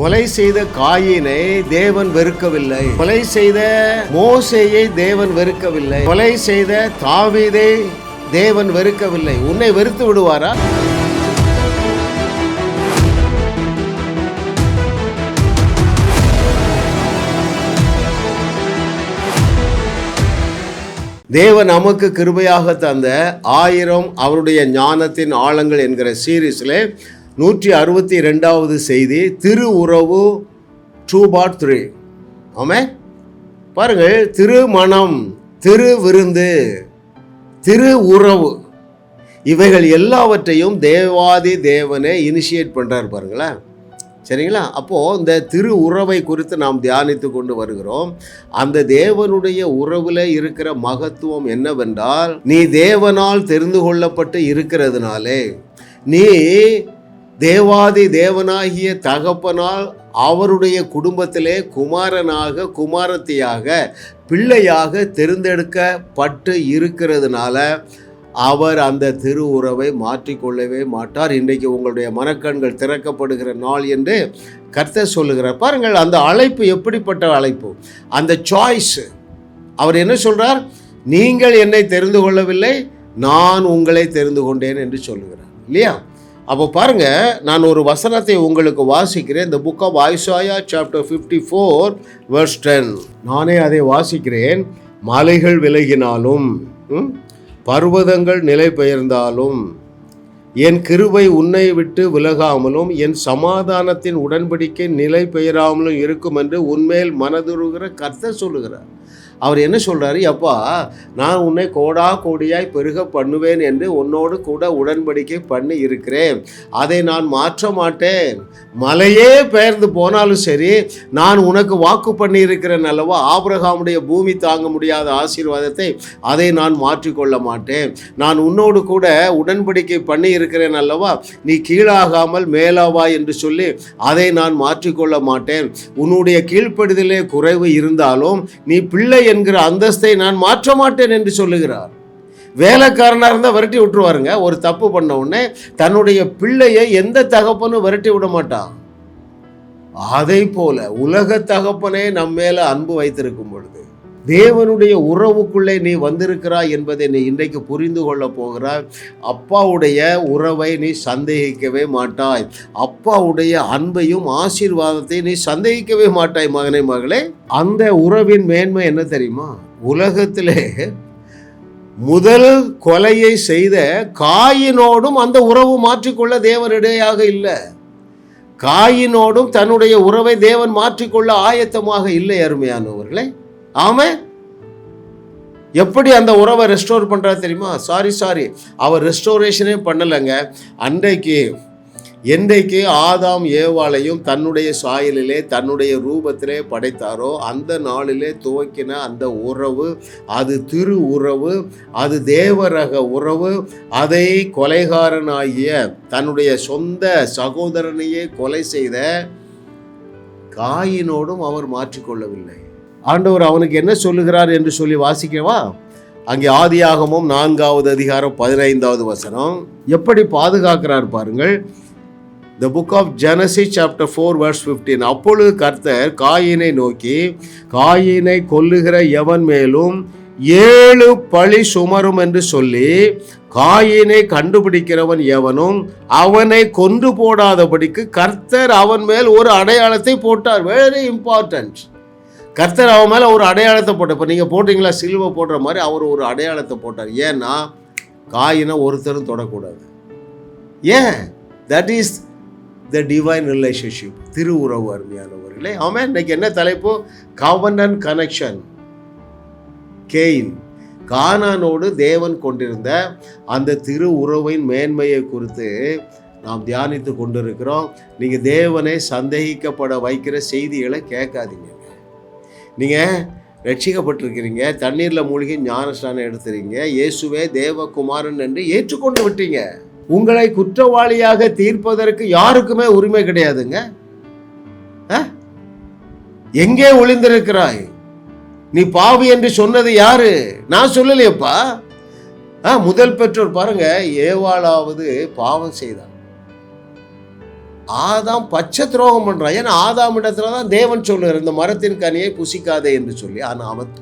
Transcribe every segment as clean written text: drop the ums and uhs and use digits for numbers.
கொலை செய்த காயினை தேவன் வெறுக்கவில்லை. கொலை செய்த மோசேயை தேவன் வெறுக்கவில்லை. கொலை செய்த தாவீதை தேவன் வெறுக்கவில்லை. உன்னை வெறுத்து விடுவாரா? தேவன் நமக்கு கிருபையாக தந்த 1000 அவருடைய ஞானத்தின் ஆழங்கள் என்கிற சீரீஸில் 162வது செய்தி, திரு உறவு 2/3. ஆமே பாருங்கள், திருமணம், திரு விருந்து, திரு உறவு, இவைகள் எல்லாவற்றையும் தேவாதி தேவனே இனிஷியேட் பண்ணுறாரு பாருங்களேன். சரிங்களா? அப்போது இந்த திரு உறவை குறித்து நாம் தியானித்து கொண்டு வருகிறோம். அந்த தேவனுடைய உறவில் இருக்கிற மகத்துவம் என்னவென்றால், நீ தேவனால் தெரிந்து கொள்ளப்பட்டு இருக்கிறதுனாலே, நீ தேவாதி தேவனாகிய தகப்பனால் அவருடைய குடும்பத்திலே குமாரனாக, குமாரத்தியாக, பிள்ளையாக தெரிந்தெடுக்கப்பட்டு இருக்கிறதுனால அவர் அந்த திரு உறவை மாற்றிக்கொள்ளவே மாட்டார். இன்றைக்கு உங்களுடைய மனக்கண்கள் திறக்கப்படுகிற நாள் என்று கர்த்தர் சொல்லுகிறார். பாருங்கள், அந்த அழைப்பு எப்படிப்பட்ட அழைப்பு, அந்த சாய்ஸ். அவர் என்ன சொல்றார்? நீங்கள் என்னை தெரிந்து கொள்ளவில்லை, நான் உங்களை தெரிந்து கொண்டேன் என்று சொல்லுகிறார் இல்லையா? அப்போ பாருங்க, நான் ஒரு வசனத்தை உங்களுக்கு வாசிக்கிறேன். இந்த book of Isaiah chapter 54 verse 10. நானே அதை வாசிக்கிறேன். மலைகள் விலகினாலும் பர்வதங்கள் நிலை பெயர்ந்தாலும் என் கிருபை உன்னை விட்டு விலகாமலும் என் சமாதானத்தின் உடன்படிக்கை நிலை பெயராமலும் இருக்கும் என்று உன்மேல் மனதுருகிற கர்த்தர் சொல்லுகிறார். அவர் என்ன சொல்கிறாரு? அப்பா, நான் உன்னை கோடா கோடியாய் பெருக பண்ணுவேன் என்று உன்னோடு கூட உடன்படிக்கை பண்ணி இருக்கிறேன். அதை நான் மாற்ற மாட்டேன். மலையே பெயர்ந்து போனாலும் சரி, நான் உனக்கு வாக்கு பண்ணி இருக்கிறேன் அல்லவா, ஆபிரகாமுடைய பூமி தாங்க முடியாத ஆசீர்வாதத்தை, அதை நான் மாற்றிக்கொள்ள மாட்டேன். நான் உன்னோடு கூட உடன்படிக்கை பண்ணி இருக்கிறேன் அல்லவா, நீ கீழாகாமல் மேலாவா என்று சொல்லி அதை நான் மாற்றிக்கொள்ள மாட்டேன். உன்னுடைய கீழ்ப்படுதலே குறைவு இருந்தாலும் நீ பிள்ளை என்கிற அந்தஸ்தை நான் மாற்ற மாட்டேன் என்று சொல்லுகிறார். வேலைக்காரனாக இருந்தால் விரட்டி விட்டுருவாருங்க. ஒரு தப்பு பண்ண உடனே தன்னுடைய பிள்ளையை எந்த தகப்பனும் விரட்டி விட மாட்டான். அதை போல உலக தகப்பனே நம்ம மேல அன்பு வைத்திருக்கும் பொழுது தேவனுடைய உறவுக்குள்ளே நீ வந்திருக்கிறாய் என்பதை நீ இன்றைக்கு புரிந்து கொள்ள போகிறாய். அப்பாவுடைய உறவை நீ சந்தேகிக்கவே மாட்டாய். அப்பாவுடைய அன்பையும் ஆசீர்வாதத்தை நீ சந்தேகிக்கவே மாட்டாய். மகனே, மகளே, அந்த உறவின் மேன்மை என்ன தெரியுமா? உலகத்திலே முதல் கொலையை செய்த காயினோடும் அந்த உறவு மாற்றிக்கொள்ள தேவன் இடையாக இல்லை. காயினோடும் தன்னுடைய உறவை தேவன் மாற்றிக்கொள்ள ஆயத்தமாக இல்லை. அருமையானவர்களே, ஆமே, எப்படி அந்த உறவை ரெஸ்டோர் பண்ணுறாரு தெரியுமா? சாரி அவர் ரெஸ்டோரேஷனே பண்ணலைங்க. என்றைக்கு ஆதாம் ஏவாளையும் தன்னுடைய சாயலிலே தன்னுடைய ரூபத்திலே படைத்தாரோ அந்த நாளிலே துவக்கின அந்த உறவு, அது திரு உறவு, அது தேவரக உறவு. அதை கொலைகாரனாகிய தன்னுடைய சொந்த சகோதரனையே கொலை செய்த காயினோடும் அவர் மாற்றிக்கொள்ளவில்லை. ஆண்டவர் அவனுக்கு என்ன சொல்லுகிறார் என்று சொல்லி வாசிக்கவா? அங்கே ஆதியாகமம் 4வது அதிகாரம் 15வது வசனம் எப்படி பாதுகாக்கிறார் பாருங்கள். The book of Genesis chapter 4 verse 15. அப்பொழுது கர்த்தர் காயினை நோக்கி, காயினை கொல்லுகிற எவன் மேலும் 7 பழி சுமரும் என்று சொல்லி, காயினை கண்டுபிடிக்கிறவன் எவனும் அவனை கொன்று போடாதபடிக்கு கர்த்தர் அவன் மேல் ஒரு அடையாளத்தை போட்டார். Very important. கர்த்தர் அவன் மேலே ஒரு அடையாளத்தை போட்டார். இப்போ நீங்கள் போட்டிங்களா, சிலுவை போடுற மாதிரி அவர் ஒரு அடையாளத்தை போட்டார். ஏன்னா காயினை ஒருத்தரும் தொடக்கூடாது. ஏன்? That is the divine relationship, திரு உறவு. அருமையானவர்களே, ஆமாம். இன்னைக்கு என்ன தலைப்பு? Covenant connection. கேயின் கானானோடு தேவன் கொண்டிருந்த அந்த திரு உறவின் மேன்மையை குறித்து நாம் தியானித்து கொண்டிருக்கிறோம். நீங்கள் தேவனை சந்தேகிக்கப்பட வைக்கிற செய்திகளை கேட்காதீங்க. நீங்கள் ரட்சிக்கப்பட்டிருக்கிறீங்க, தண்ணீரில் மூழ்கி ஞானஸ்நானம் எடுத்துறீங்க, இயேசுவே தேவகுமாரன் என்று ஏற்றுக்கொண்டு விட்டீங்க. உங்களை குற்றவாளியாக தீர்ப்பதற்கு யாருக்குமே உரிமை கிடையாதுங்க. எங்கே ஒளிந்திருக்கிறாய்? நீ பாவி என்று சொன்னது யாரு? நான் சொல்லலையப்பா. முதல் பெற்றோர் பாருங்க, ஏவாளாவது பாவம் செய்தார். ஆதாம் பச்சை துரோகம் பண்ணுறான். ஏன்னா ஆதாம் இடத்துல தான் தேவன் சொல்லுறார், இந்த மரத்தின் கனியை புசிக்காதே என்று சொல்லி. ஆனால் அவன்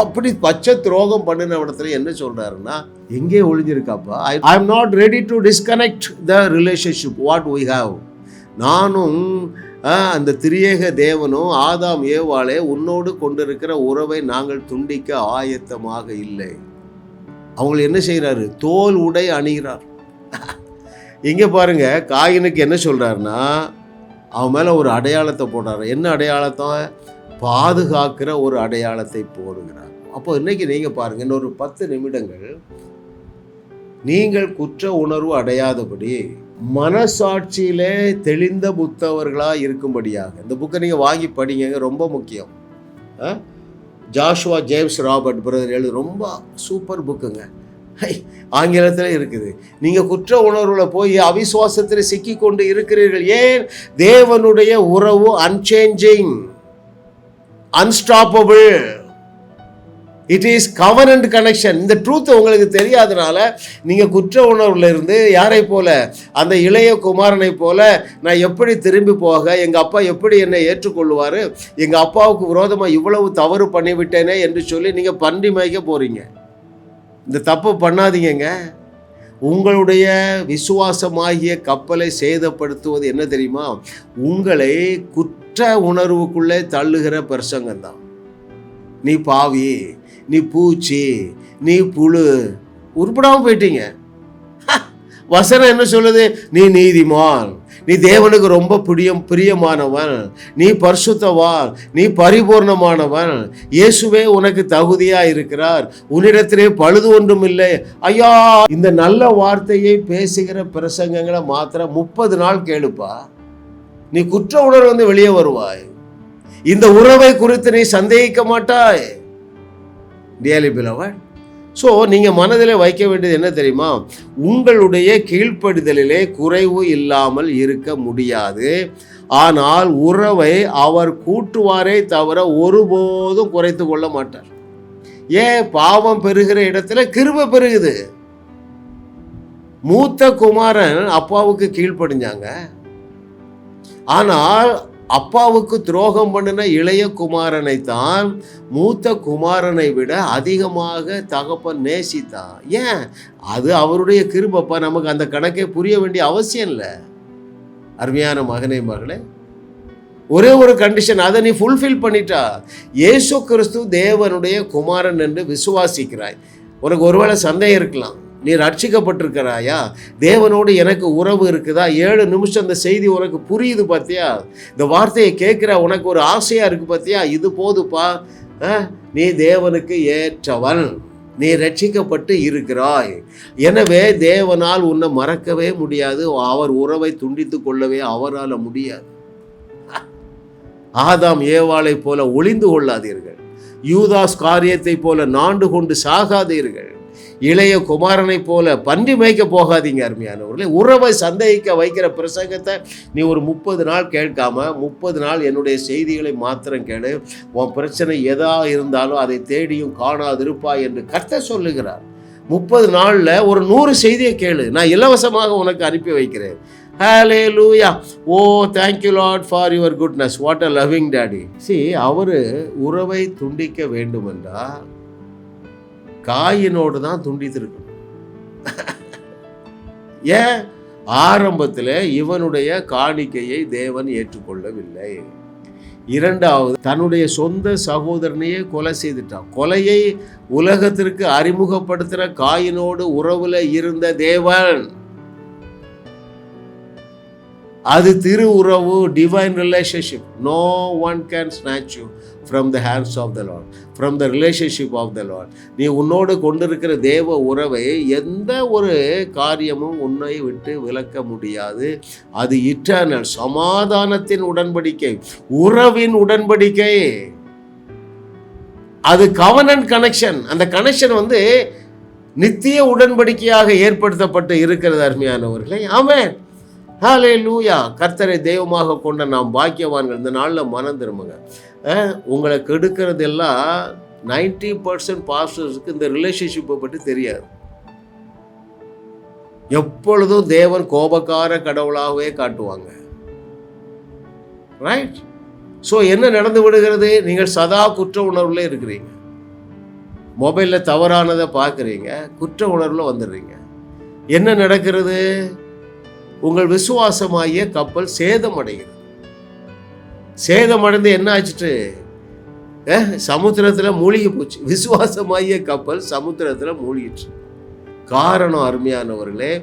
அப்படி பச்சை துரோகம் பண்ணின இடத்துல என்ன சொல்றாருன்னா, எங்கே ஒளிஞ்சிருக்காப்பா, I am not ready to disconnect the relationship what we have. நானும் அந்த திரியேக தேவனும் ஆதாம் ஏவாளே உன்னோடு கொண்டிருக்கிற உறவை நாங்கள் துண்டிக்க ஆயத்தமாக இல்லை. அவங்க என்ன செய்கிறாரு, தோல் உடை அணிகிறார். இங்கே பாருங்க, காயினுக்கு என்ன சொல்றாருன்னா, அவன் மேலே ஒரு அடையாளத்தை போடுறாரு. என்ன அடையாளத்தை? பாதுகாக்கிற ஒரு அடையாளத்தை போடுகிறார். அப்போ இன்னைக்கு நீங்கள் பாருங்க, இன்னொரு 10 நிமிடங்கள் நீங்கள் குற்ற உணர்வு அடையாதபடி மனசாட்சியிலே தெளிந்த புத்தவர்களாக இருக்கும்படியாக இந்த புக்கை நீங்கள் வாங்கி படிங்க, ரொம்ப முக்கியம். ஜாஷுவா ஜேம்ஸ் ராபர்ட் பிரதர் எழுது, ரொம்ப சூப்பர் புக்குங்க, ஆங்கிலத்தில் இருக்குது. நீங்கள் குற்ற உணர்வுல போய் அவிசுவாசத்தில் சிக்கி கொண்டு இருக்கிறீர்கள். ஏன்? தேவனுடைய உறவு unchanging, unstoppable. It is covenant connection. இந்த ட்ரூத் உங்களுக்கு தெரியாதனால நீங்கள் குற்ற உணர்வுல இருந்து யாரை போல, அந்த இளைய குமாரனை போல, நான் எப்படி திரும்பி போக, எங்கள் அப்பா எப்படி என்னை ஏற்றுக்கொள்வார், எங்கள் அப்பாவுக்கு விரோதமாக இவ்வளவு தவறு பண்ணிவிட்டேனே என்று சொல்லி நீங்கள் பன்றி மேய்க்க போகிறீங்க. இந்த தப்பு பண்ணாதீங்க. உங்களுடைய விசுவாசமாகிய கப்பலை சேதப்படுத்துவது என்ன தெரியுமா? உங்களை குற்ற உணர்வுக்குள்ளே தள்ளுகிற பிரசங்கம் தான். நீ பாவி, நீ பூச்சி, நீ புழு, உருப்படாமல் போயிட்டீங்க. வசனம் என்ன சொல்லுது? நீ நீதிமான், நீ தேவனுக்கு ரொம்ப பிரியமானவன், நீ பரிசுத்தவான், நீ பரிபூர்ணமானவன், இயேசுவே உனக்கு தகுதியா இருக்கிறார், உன்னிடத்திலே பழுது ஒன்றும் இல்லை. ஐயா, இந்த நல்ல வார்த்தையை பேசுகிற பிரசங்கங்களை மாத்திரம் 30 நாள் கேளுப்பா, நீ குற்ற உணர்வு வந்து வெளியே வருவாய். இந்த உறவை குறித்து நீ சந்தேகிக்க மாட்டாய். Dearly beloved, ஸோ நீங்கள் மனதில் வைக்க வேண்டியது என்ன தெரியுமா? உங்களுடைய கீழ்ப்படிதலிலே குறைவு இல்லாமல் இருக்க முடியாது. ஆனால் உறவை அவர் கூட்டுவாரே தவிர ஒருபோதும் குறைத்து கொள்ள மாட்டார். ஏன்? பாவம் பெருகிற இடத்துல கிருபை பெருகுது. மூத்த குமாரன் அப்பாவுக்கு கீழ்ப்படிஞ்சாங்க. ஆனால் அப்பாவுக்கு துரோகம் பண்ணின இளைய குமாரனை தான் மூத்த குமாரனை விட அதிகமாக தகப்பன் நேசித்தான். ஏன்? அது அவருடைய கிருபப்பா. நமக்கு அந்த கணக்கை புரிய வேண்டிய அவசியம் இல்லை. அருமையான மகனே மகளே, ஒரே ஒரு கண்டிஷன், அதை நீ ஃபுல்ஃபில் பண்ணிட்டா, இயேசு கிறிஸ்து தேவனுடைய குமாரன் என்று விசுவாசிக்கிறாய். உனக்கு ஒருவேளை சந்தேகம் இருக்கலாம், நீ ரட்சிக்கப்பட்டிருக்கிறாயா, தேவனோடு எனக்கு உறவு இருக்குதா? 7 நிமிஷம் இந்த செய்தி உனக்கு புரியுது பார்த்தியா? இந்த வார்த்தையை கேட்குற உனக்கு ஒரு ஆசையாக இருக்குது பார்த்தியா? இது போதுப்பா, நீ தேவனுக்கு ஏற்றவன், நீ ரட்சிக்கப்பட்டு இருக்கிறாய். எனவே தேவனால் உன்னை மறக்கவே முடியாது, அவர் உறவை துண்டித்து கொள்ளவே அவரால் முடியாது. ஆதாம் ஏவாளை போல ஒளிந்து கொள்ளாதீர்கள், யூதாஸ் காரியத்தை போல நாண்டு கொண்டு சாகாதீர்கள், இளைய குமாரனை போல பன்றி மேய்க்க போகாதீங்க. அருமையானவர்களே, உறவை சந்தேகிக்க வைக்கிற பிரசங்கத்தை நீ ஒரு 30 நாள் கேட்காம 30 நாள் என்னுடைய செய்திகளை மாத்திரம் கேளு. உன் பிரச்சனை எதா இருந்தாலும் அதை தேடியும் காணாதிருப்பாய் என்று கர்த்தர் சொல்லுகிறார். 30 நாளில் ஒரு 100 செய்தியை கேளு, நான் இலவசமாக உனக்கு அனுப்பி வைக்கிறேன். ஹல்லேலூயா. ஓ, thank you Lord for your goodness. What a loving daddy. See, அவர் உறவை துண்டிக்க வேண்டும் என்றால் காயினோடு தான் துண்டித்திருக்கணும். ஏன்? ஆரம்பத்தில் இவனுடைய காணிக்கையை தேவன் ஏற்றுக்கொள்ளவில்லை. இரண்டாவது, தன்னுடைய சொந்த சகோதரனையே கொலை செய்துட்டான். கொலையை உலகத்திற்கு அறிமுகப்படுத்துகிற காயினோடு உறவுல இருந்த தேவன், அது திரு உறவு, divine relationship. No one can snatch you from the hands of the lord, from the relationship of the lord. நீ உன்னோடு கொண்டிருக்கிற தேவ உறவை எந்த ஒரு காரியமும் உன்னை விட்டு விலக்க முடியாது. அது இட்டர்னல், சமாதானத்தின் உடன்படிக்கை, உறவின் உடன்படிக்கை. அது கவனன்ட் கனெக்ஷன். அந்த கனெக்ஷன் வந்து நித்திய உடன்படிக்கையாக ஏற்படுத்தப்பட்டு இருக்கிறது. அருமையானவர்களே, ஆமென். ஹல்லேலூயா. கர்த்தரை தெய்வமாக கொண்ட நாம் பாக்கியவான்கள். இந்த நாளில் மனம் திரும்புங்க. உங்களை கெடுக்கிறதெல்லாம் 90% பாஸ்டர்ஸுக்கு இந்த ரிலேஷன்ஷிப்பை பற்றி தெரியாது. எப்பொழுதும் தேவன் கோபக்கார கடவுளாகவே காட்டுவாங்க. ரைட்? ஸோ என்ன நடந்து விடுகிறது? நீங்கள் சதா குற்ற உணர்வுல இருக்கிறீங்க. மொபைலில் தவறானதை பார்க்குறீங்க, குற்ற உணர்வில் வந்துடுறீங்க. என்ன நடக்கிறது? உங்கள் விசுவாசமாகிய கப்பல் சேதமடைகிறது. சேதமடைந்து என்ன ஆச்சுட்டு? சமுத்திரத்தில் மூழ்கி போச்சு. விசுவாசமாகிய கப்பல் சமுத்திரத்தில் மூழ்கிச்சு. காரணம் அருமையானவர்களே,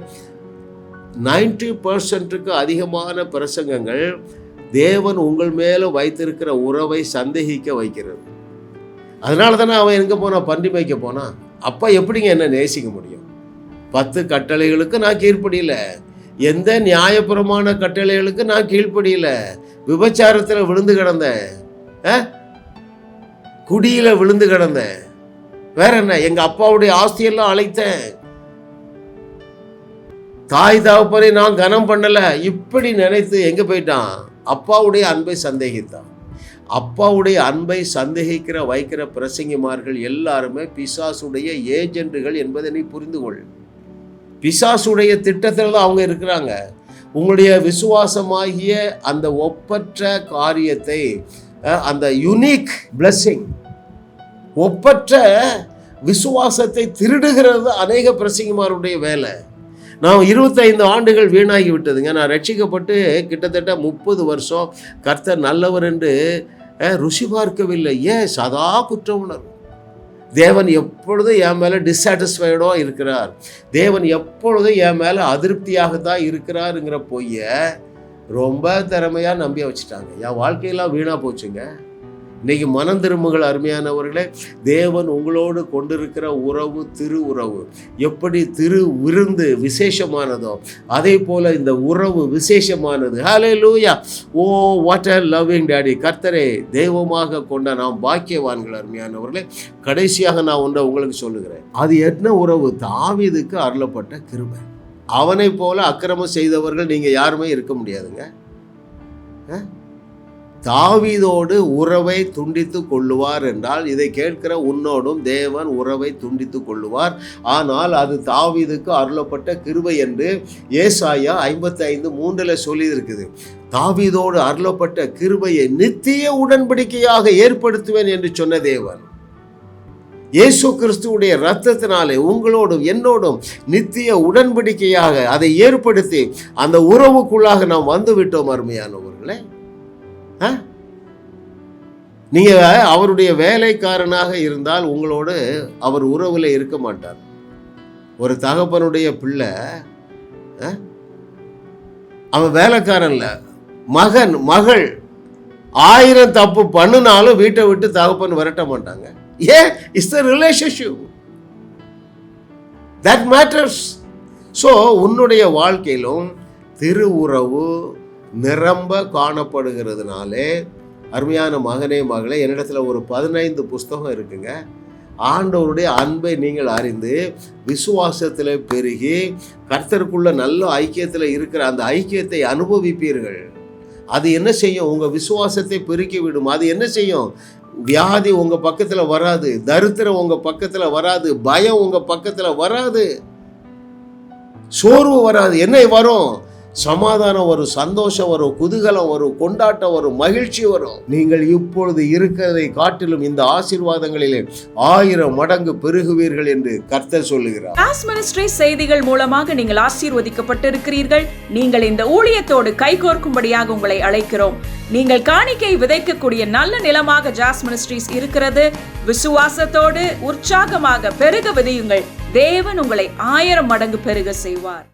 90% அதிகமான பிரசங்கங்கள் தேவன் உங்கள் மேலே வைத்திருக்கிற உறவை சந்தேகிக்க வைக்கிறது. அதனால தானே அவன் எங்கே போனான்? பன்றி மேய்க்க போனான். அப்போ எப்படிங்க என்ன நேசிக்க முடியும்? 10 கட்டளைகளுக்கு நான் கீழ்ப்படியல, எந்த நியாயபுரமான கட்டளைகளுக்கு நான் கீழ்ப்படியல, விபச்சாரத்தில் விழுந்து கிடந்தேன், குடியில் விழுந்து கிடந்தேன், வேற என்ன, எங்கள் அப்பாவுடைய ஆஸ்தியெல்லாம் அழைத்தேன், தாய் தகப்பனை நான் கனம் பண்ணல, இப்படி நினைத்து எங்கே போயிட்டான்? அப்பாவுடைய அன்பை சந்தேகித்தான். அப்பாவுடைய அன்பை சந்தேகிக்கிற வைக்கிற பிரசங்கிமார்கள் எல்லாருமே பிசாசுடைய ஏஜென்ட்டுகள் என்பதை நீ புரிந்து கொள். பிசாசுடைய திட்டத்தில் தான் அவங்க இருக்கிறாங்க. உங்களுடைய விசுவாசமாகிய அந்த ஒப்பற்ற காரியத்தை, அந்த யூனிக் பிளெஸிங், ஒப்பற்ற விசுவாசத்தை திருடுகிறது அநேக பிரசங்கிமாருடைய வேலை. நான் 25 ஆண்டுகள் வீணாகி விட்டதுங்க. நான் ரட்சிக்கப்பட்டு கிட்டத்தட்ட 30 வருஷம் கர்த்தர் நல்லவர் என்று ருசி பார்க்கவில்லை. ஏன்? சதா குற்ற உணர்வு. தேவன் எப்பொழுதும் என் மேலே டிஸாட்டிஸ்ஃபைடோ இருக்கிறார், தேவன் எப்பொழுதும் என் மேலே அதிருப்தியாகத்தான் இருக்கிறாருங்கிற பொய்யை ரொம்ப திறமையாக நம்பி வச்சுட்டாங்க. என் வாழ்க்கையெல்லாம் வீணாக போச்சுங்க. இன்றைக்கி மனம் திரும்புகள் அருமையானவர்களே. தேவன் உங்களோடு கொண்டிருக்கிற உறவு திரு உறவு எப்படி திரு விருந்து விசேஷமானதோ அதே போல் இந்த உறவு விசேஷமானது. Hallelujah! Oh what a loving daddy! கர்த்தரை தெய்வமாக கொண்ட நாம் பாக்கியவான்கள் அருமையானவர்களே. கடைசியாக நான் ஒன்றை உங்களுக்கு சொல்லுகிறேன். அது என்ன உறவு? தாவீதுக்கு அருளப்பட்ட கிருபை. அவனை போல அக்கிரமம் செய்தவர்கள் நீங்கள் யாருமே இருக்க முடியாதுங்க. தாவீதோடு உறவை துண்டித்து கொள்ளுவார் என்றால் இதை கேட்கிற உன்னோடும் தேவன் உறவை துண்டித்து கொள்ளுவார். ஆனால் அது தாவீதுக்கு அருளப்பட்ட கிருபை என்று ஏசாயா 55:3 சொல்லி இருக்குது. தாவீதோடு அருளப்பட்ட கிருபையை நித்திய உடன்படிக்கையாக ஏற்படுத்துவேன் என்று சொன்ன தேவன் இயேசு கிறிஸ்துவுடைய இரத்தத்தினாலே உங்களோடும் என்னோடும் நித்திய உடன்படிக்கையாக அதை ஏற்படுத்தி அந்த உறவுக்குள்ளாக நாம் வந்து விட்டோம் அருமையானவர்களே. நீங்க அவருடைய வேலைக்காரனாக இருந்தால் உங்களோடு அவர் உறவுல இருக்க மாட்டார். ஒரு தகப்பனுடைய பிள்ளை அவன் வேலைக்காரன்ல, மகன் மகள் 1000 தப்பு பண்ணினாலும் வீட்டை விட்டு தகப்பன் விரட்ட மாட்டாங்க. ஏன்? It's the relationship that matters. So உன்னுடைய வாழ்க்கையிலும் திரு உறவு நிரம்ப காணப்படுகிறதுனாலே அருமையான மகனே மகளே, என்னிடத்தில் ஒரு 15 புஸ்தகம் இருக்குங்க. ஆண்டவருடைய அன்பை நீங்கள் அறிந்து விசுவாசத்தில் பெருகி கர்த்தருக்குள்ள நல்ல ஐக்கியத்தில் இருக்கிற அந்த ஐக்கியத்தை அனுபவிப்பீர்கள். அது என்ன செய்யும்? உங்கள் விசுவாசத்தை பெருக்கி விடும். அது என்ன செய்யும்? வியாதி உங்கள் பக்கத்தில் வராது, தரித்திரம் உங்கள் பக்கத்தில் வராது, பயம் உங்கள் பக்கத்தில் வராது, சோர்வு வராது. என்ன வரும்? சமாதானம் வரும், சந்தோஷம் வரும், குதூகலம் வரும், கொண்டாட்டம் வரும், மகிழ்ச்சி வரும். நீங்கள் இப்பொழுது இருக்கிறதை காட்டிலும் இந்த ஆசீர்வாதங்களிலே 1000 மடங்கு பெருகுவீர்கள் என்று கர்த்தர் சொல்லுகிறார். ஜாஸ் மினிஸ்ட்ரி செய்திகள் மூலமாக நீங்கள் ஆசீர்வதிக்கப்பட்டிருக்கிறீர்கள். நீங்கள் இந்த ஊழியத்தோடு கைகோர்க்கும்படியாக உங்களை அழைக்கிறோம். நீங்கள் காணிக்கை விதைக்கக்கூடிய நல்ல நிலமாக ஜாஸ் மினிஸ்ட்ரிஸ் இருக்கிறது. விசுவாசத்தோடு உற்சாகமாக பெருக விதையுங்கள். தேவன் உங்களை 1000 மடங்கு பெருக செய்வார்.